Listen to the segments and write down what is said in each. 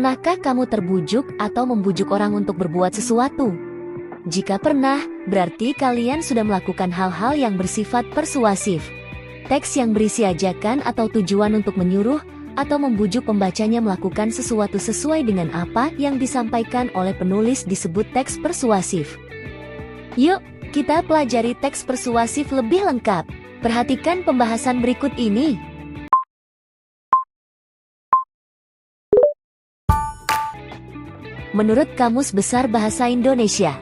Pernahkah kamu terbujuk atau membujuk orang untuk berbuat sesuatu? Jika pernah, berarti kalian sudah melakukan hal-hal yang bersifat persuasif. Teks yang berisi ajakan atau tujuan untuk menyuruh atau membujuk pembacanya melakukan sesuatu sesuai dengan apa yang disampaikan oleh penulis disebut teks persuasif. Yuk, kita pelajari teks persuasif lebih lengkap. Perhatikan pembahasan berikut ini. Menurut Kamus Besar Bahasa Indonesia,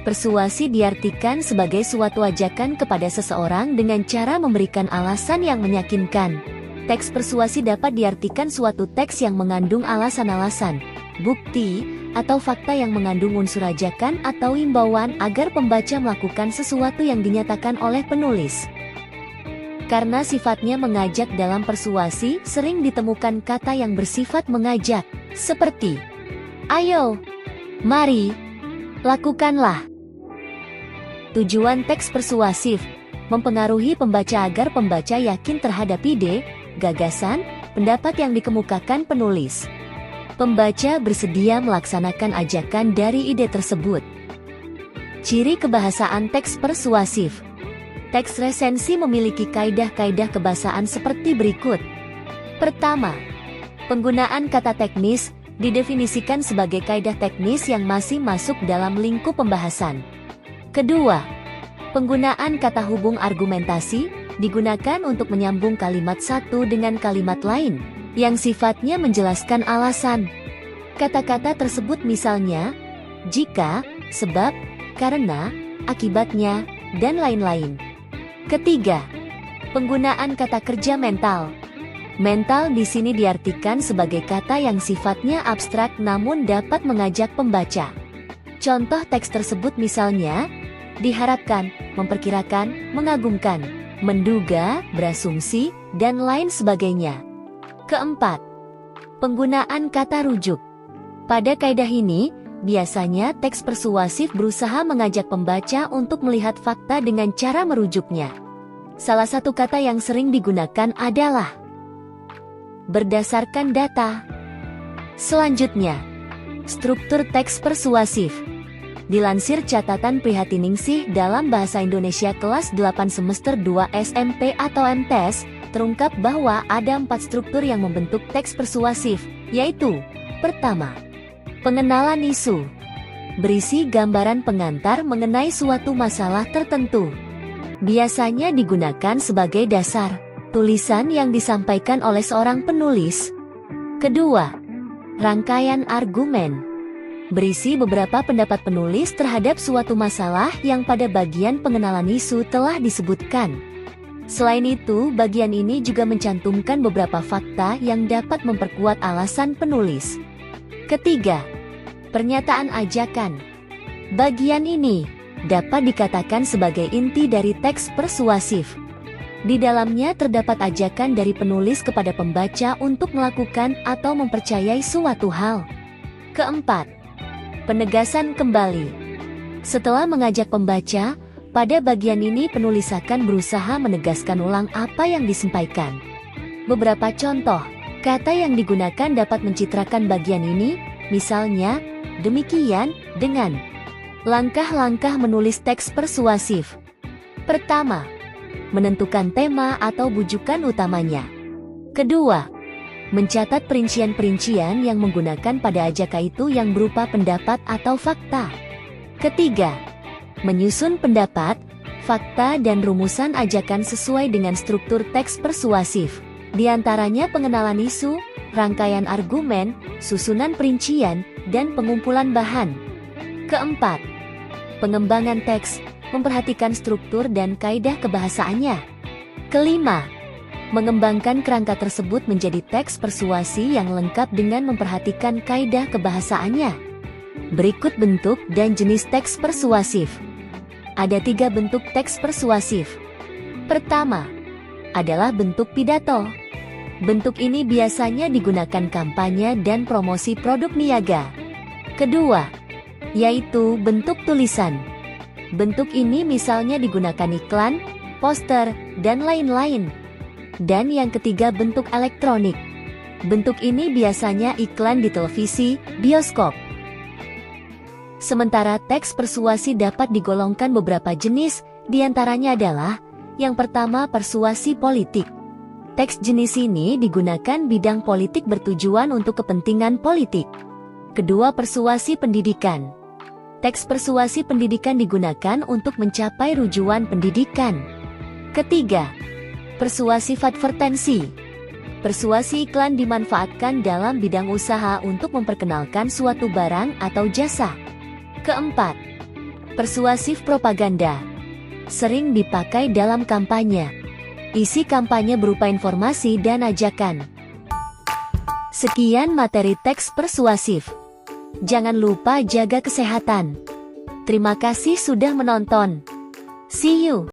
persuasi diartikan sebagai suatu ajakan kepada seseorang dengan cara memberikan alasan yang meyakinkan. Teks persuasi dapat diartikan suatu teks yang mengandung alasan-alasan, bukti, atau fakta yang mengandung unsur ajakan atau imbauan agar pembaca melakukan sesuatu yang dinyatakan oleh penulis. Karena sifatnya mengajak dalam persuasi, sering ditemukan kata yang bersifat mengajak, seperti "Ayo, mari, lakukanlah." Tujuan teks persuasif mempengaruhi pembaca agar pembaca yakin terhadap ide, gagasan, pendapat yang dikemukakan penulis. Pembaca bersedia melaksanakan ajakan dari ide tersebut. Ciri kebahasaan teks persuasif. Teks resensi memiliki kaidah-kaidah kebahasaan seperti berikut. Pertama, penggunaan kata teknis didefinisikan sebagai kaidah teknis yang masih masuk dalam lingkup pembahasan. Kedua, penggunaan kata hubung argumentasi digunakan untuk menyambung kalimat satu dengan kalimat lain, yang sifatnya menjelaskan alasan. Kata-kata tersebut misalnya, jika, sebab, karena, akibatnya, dan lain-lain. Ketiga, penggunaan kata kerja mental. Mental di sini diartikan sebagai kata yang sifatnya abstrak namun dapat mengajak pembaca. Contoh teks tersebut misalnya, diharapkan, memperkirakan, mengagumkan, menduga, berasumsi, dan lain sebagainya. Keempat, penggunaan kata rujuk. Pada kaidah ini, biasanya teks persuasif berusaha mengajak pembaca untuk melihat fakta dengan cara merujuknya. Salah satu kata yang sering digunakan adalah berdasarkan data. Selanjutnya, struktur teks persuasif. Dilansir catatan Prihatiningsih dalam Bahasa Indonesia kelas 8 semester 2 SMP atau MTes, terungkap bahwa ada 4 struktur yang membentuk teks persuasif, yaitu: pertama, pengenalan isu. Berisi gambaran pengantar mengenai suatu masalah tertentu. Biasanya digunakan sebagai dasar tulisan yang disampaikan oleh seorang penulis. Kedua, rangkaian argumen. Berisi beberapa pendapat penulis terhadap suatu masalah yang pada bagian pengenalan isu telah disebutkan. Selain itu, bagian ini juga mencantumkan beberapa fakta yang dapat memperkuat alasan penulis. Ketiga, pernyataan ajakan. Bagian ini dapat dikatakan sebagai inti dari teks persuasif. Di dalamnya terdapat ajakan dari penulis kepada pembaca untuk melakukan atau mempercayai suatu hal. Keempat, penegasan kembali. Setelah mengajak pembaca, pada bagian ini penulis akan berusaha menegaskan ulang apa yang disampaikan. Beberapa contoh kata yang digunakan dapat mencitrakan bagian ini, misalnya, demikian, dengan. Langkah-langkah menulis teks persuasif. Pertama, menentukan tema atau bujukan utamanya. Kedua, mencatat perincian-perincian yang menggunakan pada ajakan itu yang berupa pendapat atau fakta. Ketiga, menyusun pendapat, fakta dan rumusan ajakan sesuai dengan struktur teks persuasif. Di antaranya pengenalan isu, rangkaian argumen, susunan perincian, dan pengumpulan bahan. Keempat, pengembangan teks, memperhatikan struktur dan kaidah kebahasaannya. Kelima, mengembangkan kerangka tersebut menjadi teks persuasi yang lengkap dengan memperhatikan kaidah kebahasaannya. Berikut bentuk dan jenis teks persuasif. Ada 3 bentuk teks persuasif. Pertama, adalah bentuk pidato. Bentuk ini biasanya digunakan kampanye dan promosi produk niaga. Kedua, yaitu bentuk tulisan. Bentuk ini misalnya digunakan iklan, poster, dan lain-lain. Dan yang ketiga bentuk elektronik. Bentuk ini biasanya iklan di televisi, bioskop. Sementara teks persuasi dapat digolongkan beberapa jenis, diantaranya adalah yang pertama persuasi politik. Teks jenis ini digunakan bidang politik bertujuan untuk kepentingan politik. Kedua, persuasi pendidikan. Teks persuasi pendidikan digunakan untuk mencapai rujuan pendidikan. Ketiga, persuasif advertensi. Persuasi iklan dimanfaatkan dalam bidang usaha untuk memperkenalkan suatu barang atau jasa. Keempat, persuasif propaganda. Sering dipakai dalam kampanye. Isi kampanye berupa informasi dan ajakan. Sekian materi teks persuasif. Jangan lupa jaga kesehatan. Terima kasih sudah menonton. See you.